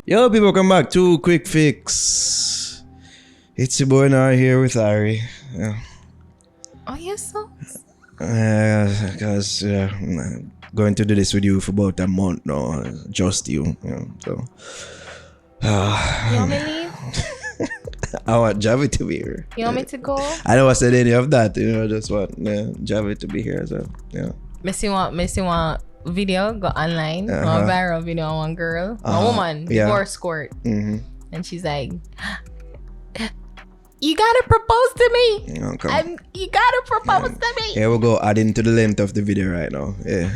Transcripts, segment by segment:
Yo, people, come back to Quik Fix. It's your boy Naro here with Ari. Yeah. Oh, yes, so? Because I'm going to do this with you for about a month now. Just you. So. You want me to leave? I want Javi to be here. You want me to go? I don't want to say any of that. Just want Javi to be here as well. Yeah. Missy want video go online. One viral video on one girl, a woman, divorce court, and she's like, "You gotta propose to me. You gotta propose to me." Here we go, adding to the length of the video right now. Yeah.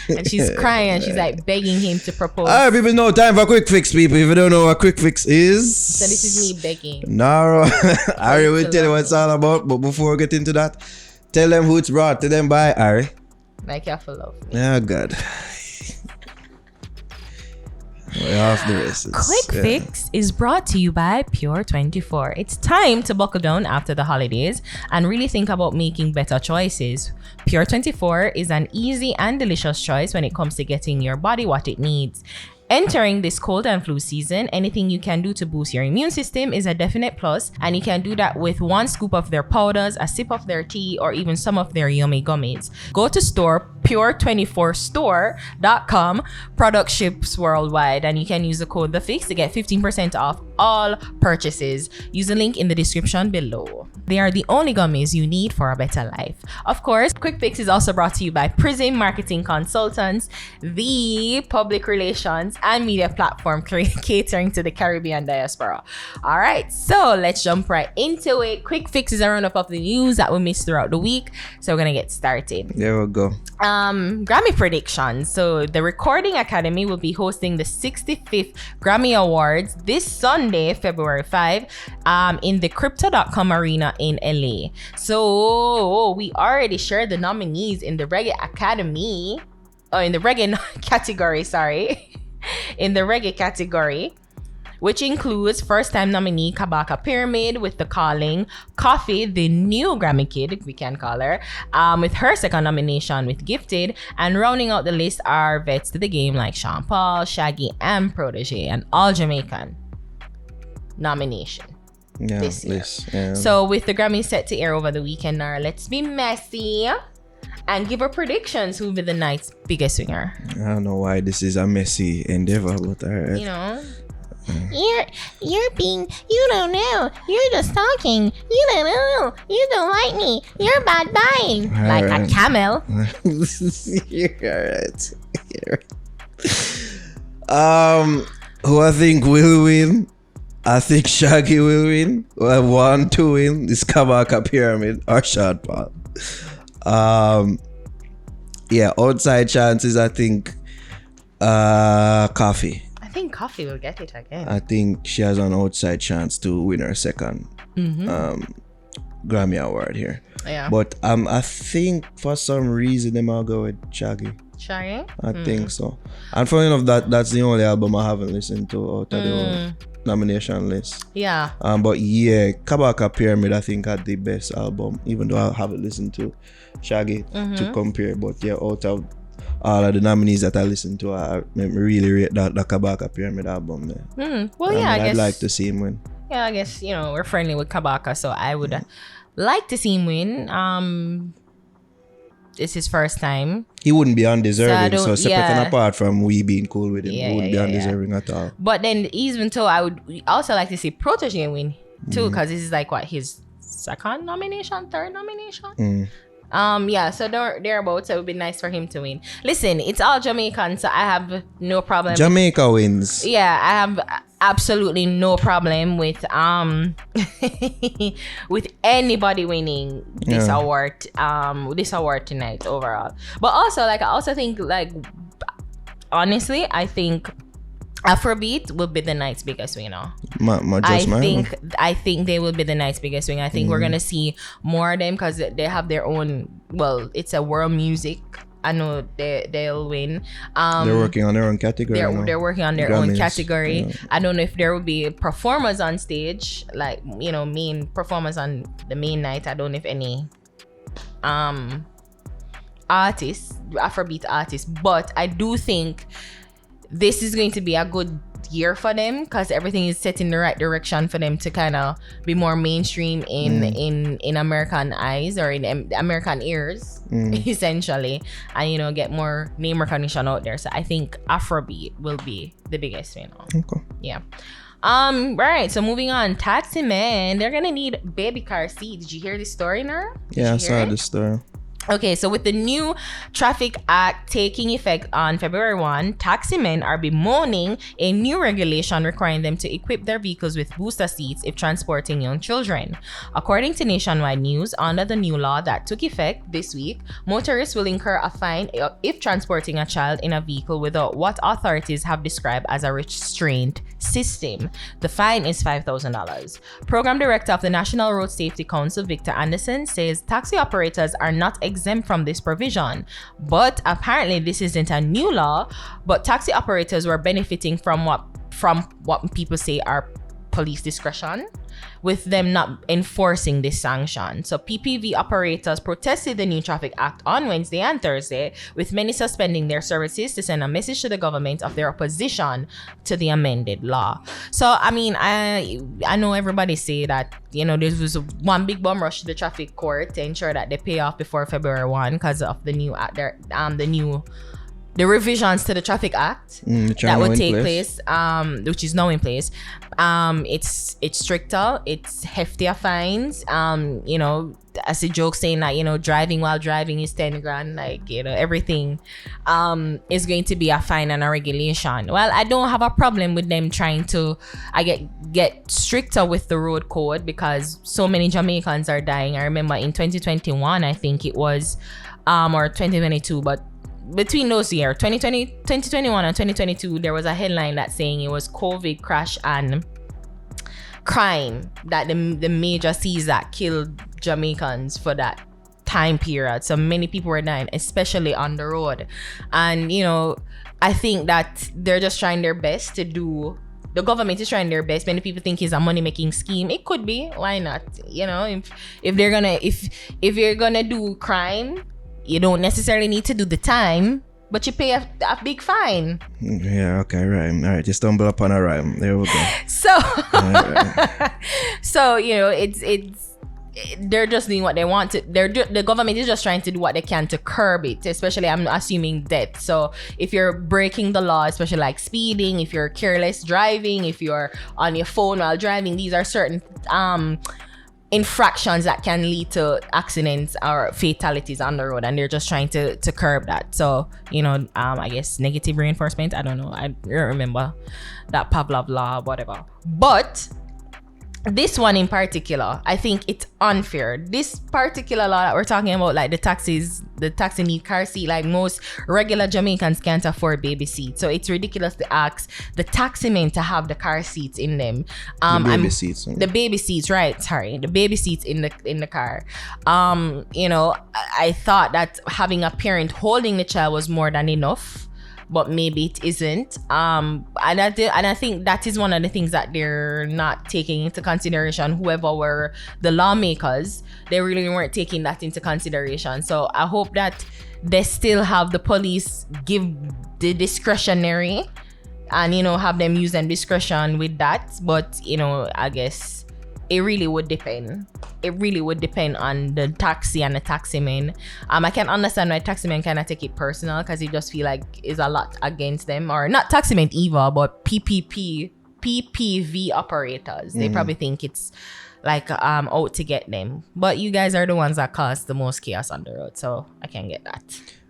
And she's crying. She's like begging him to propose. Alright, people, no time for Quik Fix, people. If you don't know what Quik Fix is, So this is me begging. Naro, Ari will tell you what it's all about. But before we get into that, tell them who it's brought to them by, Ari. Like you for love. Oh God. We're off the races. Quik Fix is brought to you by Pure24. It's time to buckle down after the holidays and really think about making better choices. Pure24 is an easy and delicious choice when it comes to getting your body what it needs. Entering this cold and flu season, anything you can do to boost your immune system is a definite plus, and you can do that with one scoop of their powders, a sip of their tea, or even some of their yummy gummies. Go to store pure24store.com. Product ships worldwide, and you can use the code THEFIX to get 15% off all purchases. Use the link in the description below. They are the only gummies you need for a better life. Of course, Quik Fix is also brought to you by Prism Marketing Consultants, the public relations and media platform catering to the Caribbean diaspora. All right, so let's jump right into it. Quik Fix is a roundup of the news that we missed throughout the week, so we're gonna get started. There we go. Grammy predictions. So the Recording Academy will be hosting the 65th Grammy Awards this Sunday, February 5, in the Crypto.com Arena in LA. So we already shared the nominees in the Reggae Academy, in the Reggae category, sorry. In the Reggae category, which includes first-time nominee Kabaka Pyramid with the calling, Coffee, the new Grammy Kid, we can call her, with her second nomination with Gifted, and rounding out the list are vets to the game like Sean Paul, Shaggy, and Protege, an all-Jamaican nomination. This year. So with the Grammy set to air over the weekend, Nara, let's be messy and give our predictions who will be the night's biggest winner. I don't know why this is a messy endeavor, but alright. You know, you're being, you don't know, you're just talking, you don't know, you don't like me, you're bad buying, like a camel. You're alright. Who I think will win? I think Shaggy will win. Who I want to win is Kabaka Pyramid or Sean Paul. Outside chances, I think Coffee. I think Coffee will get it again. I think she has an outside chance to win her second Grammy Award here. Yeah. But I think for some reason they might go with Shaggy. Shaggy? I think so. And funny enough, that's the only album I haven't listened to out of the whole nomination list. Yeah. But yeah, Kabaka Pyramid I think had the best album, even though I haven't listened to Shaggy to compare. But yeah, out of all of the nominees that I listened to, I really rate the Kabaka Pyramid album there. Well, yeah, I guess I'd like to see him win. Yeah, I guess, we're friendly with Kabaka, so I would like to see him win. It's his first time. He wouldn't be undeserving, so separate and apart from we being cool with him, he wouldn't be undeserving at all. But then, even though I would also like to see Protege win too, because this is like his second nomination, third nomination. So thereabouts, so it would be nice for him to win. Listen, it's all Jamaican, so I have no problem. Jamaica wins. Yeah, I have absolutely no problem with with anybody winning this award tonight overall. But also, I also think, honestly, I think Afrobeat will be the night's biggest winner. I think they will be the night's biggest winner. I think we're gonna see more of them because they have their own. Well, it's a world music. I know they'll win. They're working on their own category. They're working on their own category. Yeah. I don't know if there will be performers on stage, main performers on the main night. I don't know if any artists, Afrobeat artists, but I do think this is going to be a good year for them because everything is set in the right direction for them to kind of be more mainstream in American eyes or in American ears, essentially, and you know, get more name recognition out there. So I think Afrobeat will be the biggest, you know. Okay. Yeah. Right. So moving on, Taxi Man, they're gonna need baby car seat. Did you hear this story, Nara? Yeah, I saw the story. Okay, so with the new Traffic Act taking effect on February 1, taximen are bemoaning a new regulation requiring them to equip their vehicles with booster seats if transporting young children. According to Nationwide News, under the new law that took effect this week, motorists will incur a fine if transporting a child in a vehicle without what authorities have described as a restraint system. The fine is $5,000. Program Director of the National Road Safety Council, Victor Anderson, says taxi operators are not exempt from this provision, but apparently this isn't a new law, but taxi operators were benefiting from what people say are police discretion, with them not enforcing this sanction. So PPV operators protested the new Traffic Act on Wednesday and Thursday, with many suspending their services to send a message to the government of their opposition to the amended law. So I mean, I know everybody say that, you know, there was one big bum rush to the traffic court to ensure that they pay off before February 1 because of the new the revisions to the Traffic Act that would take place, which is now in place. It's stricter, it's heftier fines. You know, as a joke saying that, you know, driving while driving is 10 grand, like, you know, everything is going to be a fine and a regulation. Well, I don't have a problem with them trying to get stricter with the road code because so many Jamaicans are dying. I remember in 2021, I think it was, or 2022, but between those years, 2021 and 2022, there was a headline that saying it was COVID, crash, and crime that the major C's that killed Jamaicans for that time period. So many people were dying, especially on the road. And, you know, I think that they're just trying their best to do. The government is trying their best. Many people think it's a money-making scheme. It could be. Why not? You know, if they're gonna if you're gonna do crime, you don't necessarily need to do the time, but you pay a big fine. Yeah, okay, right. All right, you stumble upon a rhyme. There we go. So, so you know, it's they're just doing what they want to. The government is just trying to do what they can to curb it, especially I'm assuming death. So if you're breaking the law, especially like speeding, if you're careless driving, if you're on your phone while driving, these are certain infractions that can lead to accidents or fatalities on the road, and they're just trying to curb that. So, you know, I guess negative reinforcement, I don't know, I don't remember that Pavlov law, whatever. But this one in particular, I think it's unfair. This particular law that we're talking about, like the taxi need car seat, like most regular Jamaicans can't afford baby seats. So it's ridiculous to ask the taxi men to have the car seats in them. The baby seats, right? Sorry, the baby seats in the car. You know, I thought that having a parent holding the child was more than enough, but maybe it isn't. And I think that is one of the things that they're not taking into consideration. Whoever were the lawmakers, they really weren't taking that into consideration. So I hope that they still have the police give the discretionary and, you know, have them use them discretion with that. But, you know, I guess it really would depend. It really would depend on the taxi and the taximan. I can understand why taximen kind of take it personal because they just feel like it's a lot against them, or not taximen either, but PPV operators. They probably think it's like out to get them. But you guys are the ones that cause the most chaos on the road, so I can get that.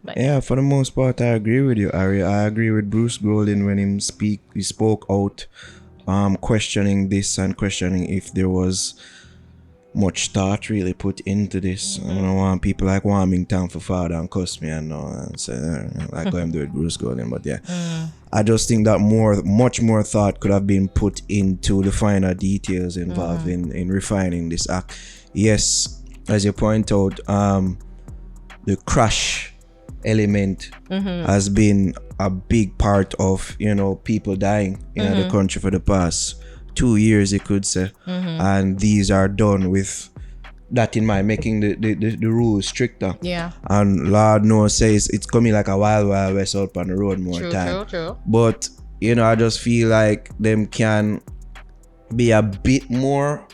But yeah, for the most part, I agree with you, Ari. I agree with Bruce Golden when he spoke out, questioning this and questioning if there was much thought really put into this. I don't want people like Warmington for father and cuss me and know, and say like I'm doing Bruce Golden, but yeah. I just think that much more thought could have been put into the finer details involved in refining this act. Yes, as you point out, the crash element has been a big part of, you know, people dying in the country for the past 2 years, you could say. And these are done with that in mind, making the rules stricter. Yeah. And Lord knows says it's coming like a wild west out on the road more time. True. But you know, I just feel like them can be a bit more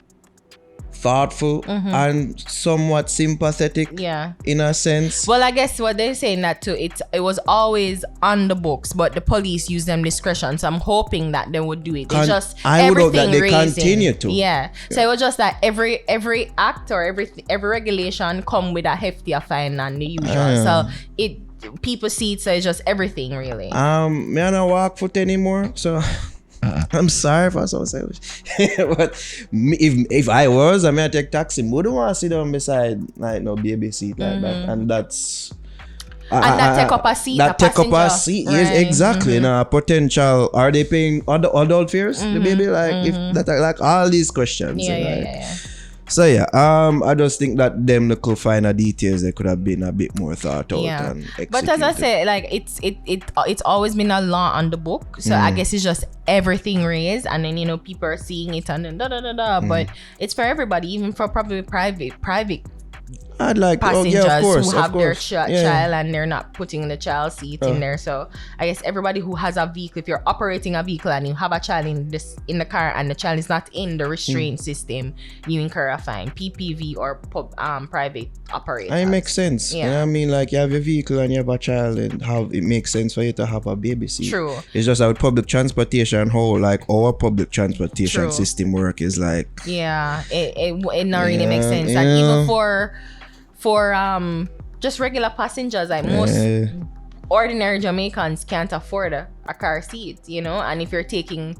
thoughtful and somewhat sympathetic in a sense. Well, I guess what they're saying that too, it was always on the books, but the police use them discretion, so I'm hoping that they would do it. It's just I would hope that they raising. continue to. So it was just that every act or every regulation come with a heftier fine than the usual, so people see it, so it's just everything really. Me I don't walk foot anymore, so I'm sorry for so selfish. But if I was, I mean, I take taxi. Wouldn't want to sit down beside like no baby seat like that, and that's. That take up a seat. That take up a seat. Right. Yes, exactly. You know, potential. Are they paying adult fares? The baby, like if that, like all these questions. Yeah. So I just think that them little finer details they could have been a bit more thought out and executed. But as I say, like it's always been a law on the book, so I guess it's just everything raised, and then you know people are seeing it and then but it's for everybody, even for probably private I'd like passengers of course, who have their child and they're not putting the child seat in there. So I guess everybody who has a vehicle, if you're operating a vehicle and you have a child in the car and the child is not in the restraint system, you incur a fine. PPV or private operators. It makes sense. You know what I mean? Like you have your vehicle and you have a child, and it makes sense for you to have a baby seat. True. It's just how public transportation, how like our public transportation system work is like. Yeah, it not really makes sense. Like even for just regular passengers, like most ordinary Jamaicans can't afford a car seat, you know, and if you're taking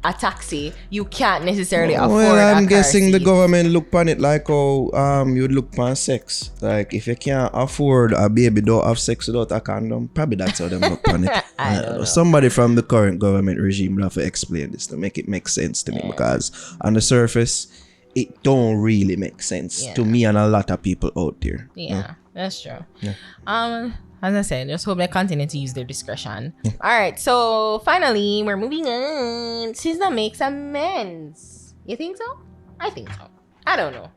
a taxi, you can't necessarily afford I'm a guessing car the government look upon it like how you would look upon sex. Like if you can't afford a baby, don't have sex without a condom. Probably that's how them look upon it. I don't know. Somebody from the current government regime will have to explain this to make it make sense to me, because on the surface it don't really make sense to me and a lot of people out there. That's true. As I said, just hope they continue to use their discretion. All right, so finally we're moving on. Sizzla makes amends. You think so? I think so. I don't know.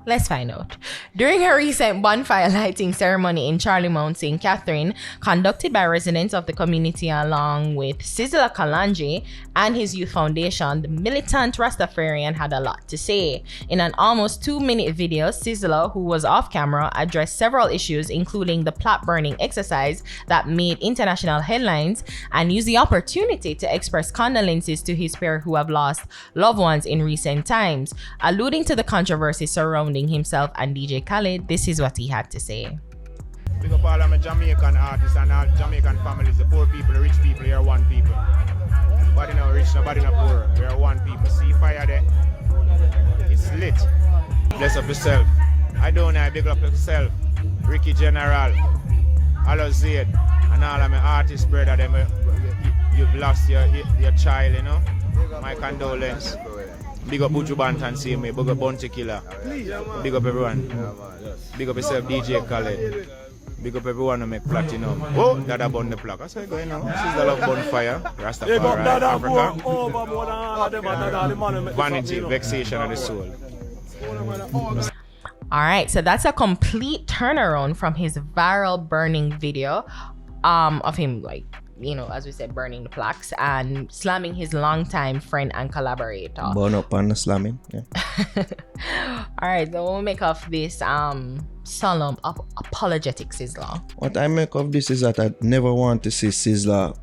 Let's find out. During her recent bonfire lighting ceremony in Charlemont, St. Catherine, conducted by residents of the community along with Sizzla Kalanje and his youth foundation, the militant Rastafarian had a lot to say. In an almost 2-minute video, Sizzla, who was off camera, addressed several issues, including the plaque burning exercise that made international headlines, and used the opportunity to express condolences to his peers who have lost loved ones in recent times. Alluding to the controversy surrounding himself and DJ Khaled, this is what he had to say. Big up all of my Jamaican artists and all Jamaican families, the poor people, the rich people, we are one people. Nobody not rich, nobody not poor, we are one people. See fire there? It's lit. Bless up yourself. I don't know, big up yourself. Ricky General, Alo Zaid, and all of my artists, brother, them, you've lost your child, you know. My condolence. Big up Buju Bantan, see me. Big up Bounty Killer. Big up everyone. Big up yourself, DJ Khaled. Big up everyone who make platinum. Oh, Dada burn the plaque. That's how it's going now. This is the love bonfire. Rastafari, Africa. Vanity, vexation of the soul. All right, so that's a complete turnaround from his viral burning video of him, like, you know, as we said, burning the plaques and slamming his longtime friend and collaborator. Burn up on the slamming. All right, so what we make of this solemn apologetic Sizzla? What I make of this is that I never want to see Sizzla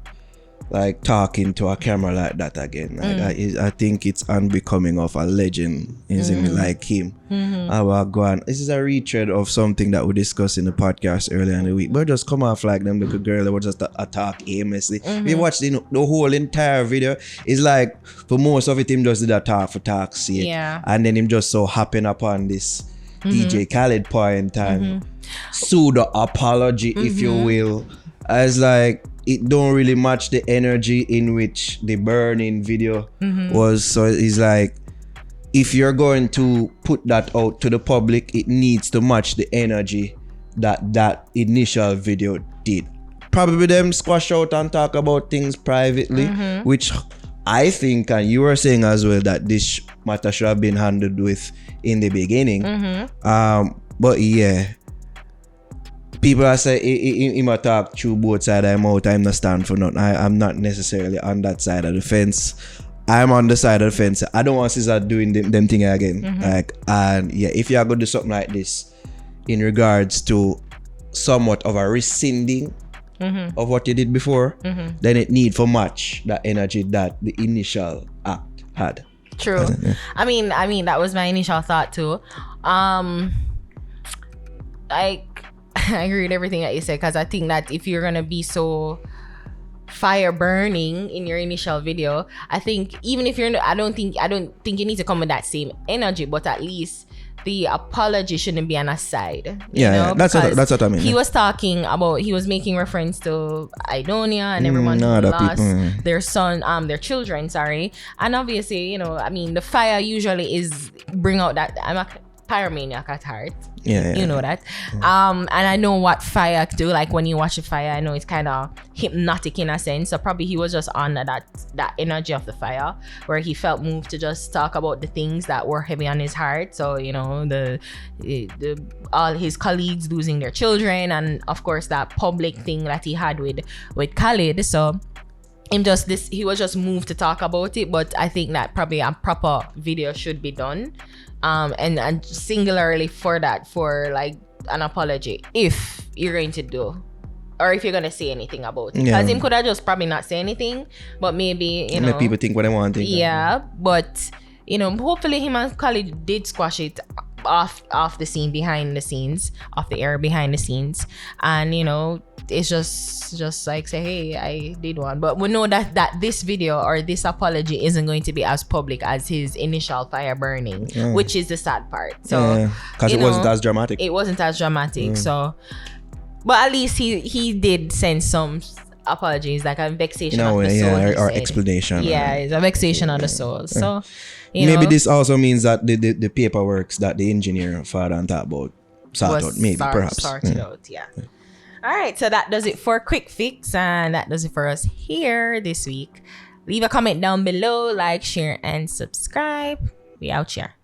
like talking to a camera like that again. Like, I think it's unbecoming of a legend, like him. This is a retread of something that we discussed in the podcast earlier in the week. But just come off like them little girl that was just attack aimlessly. If you watch the whole entire video, it's like for most of it him just did a talk for talk's sake. And then him just so happen upon this DJ Khaled point and pseudo apology, if you will. As like it don't really match the energy in which the burning video was. So it's like, if you're going to put that out to the public, it needs to match the energy that initial video did. Probably them squash out and talk about things privately, which I think, and you were saying as well, that this matter should have been handled with in the beginning. But yeah, people are say he might talk through both sides of my mouth. I'm not stand for nothing. I'm not necessarily on that side of the fence. I'm on the side of the fence. I don't want Sizzla doing them thing again. Like, and yeah, if you are going to do something like this in regards to somewhat of a rescinding of what you did before, then it need for match that energy that the initial act had. True. I mean that was my initial thought too. I agree with everything that you said, because I think that if you're gonna be so fire burning in your initial video, I think even if you're, I don't think you need to come with that same energy, but at least the apology shouldn't be on a side. That's what I mean. He was talking about, he was making reference to Idonia and everyone who lost their son, their children, sorry. And obviously, I mean, the fire usually is bring out that, I'm a pyromaniac at heart. You know that. And I know what fire do. Like when you watch a fire, I know it's kind of hypnotic in a sense. So probably he was just on that energy of the fire, where he felt moved to just talk about the things that were heavy on his heart. So the all his colleagues losing their children, and of course that public thing that he had with Khaled. So he was just moved to talk about it. But I think that probably a proper video should be done. And singularly for that, for like an apology, if you're going to do, or if you're going to say anything about it. Because him could have just probably not say anything, but maybe, let people think what they want to think. Yeah, but, hopefully him and Khaled did squash it off the scene, behind the scenes, off the air, behind the scenes. And, it's just like, say, hey, I did one. But we know that this video or this apology isn't going to be as public as his initial fire burning, which is the sad part. So, because it wasn't as dramatic. It wasn't as dramatic. So, but at least he did send some apologies, like a vexation of the soul. Or explanation. Yeah, it's a vexation of the soul. So, maybe this also means that the paperwork that the engineer father and talk about sorted out. Maybe, perhaps. Sorted out, yeah. All right, so that does it for Quik Fix, and that does it for us here this week. Leave a comment down below, like, share, and subscribe. We out here.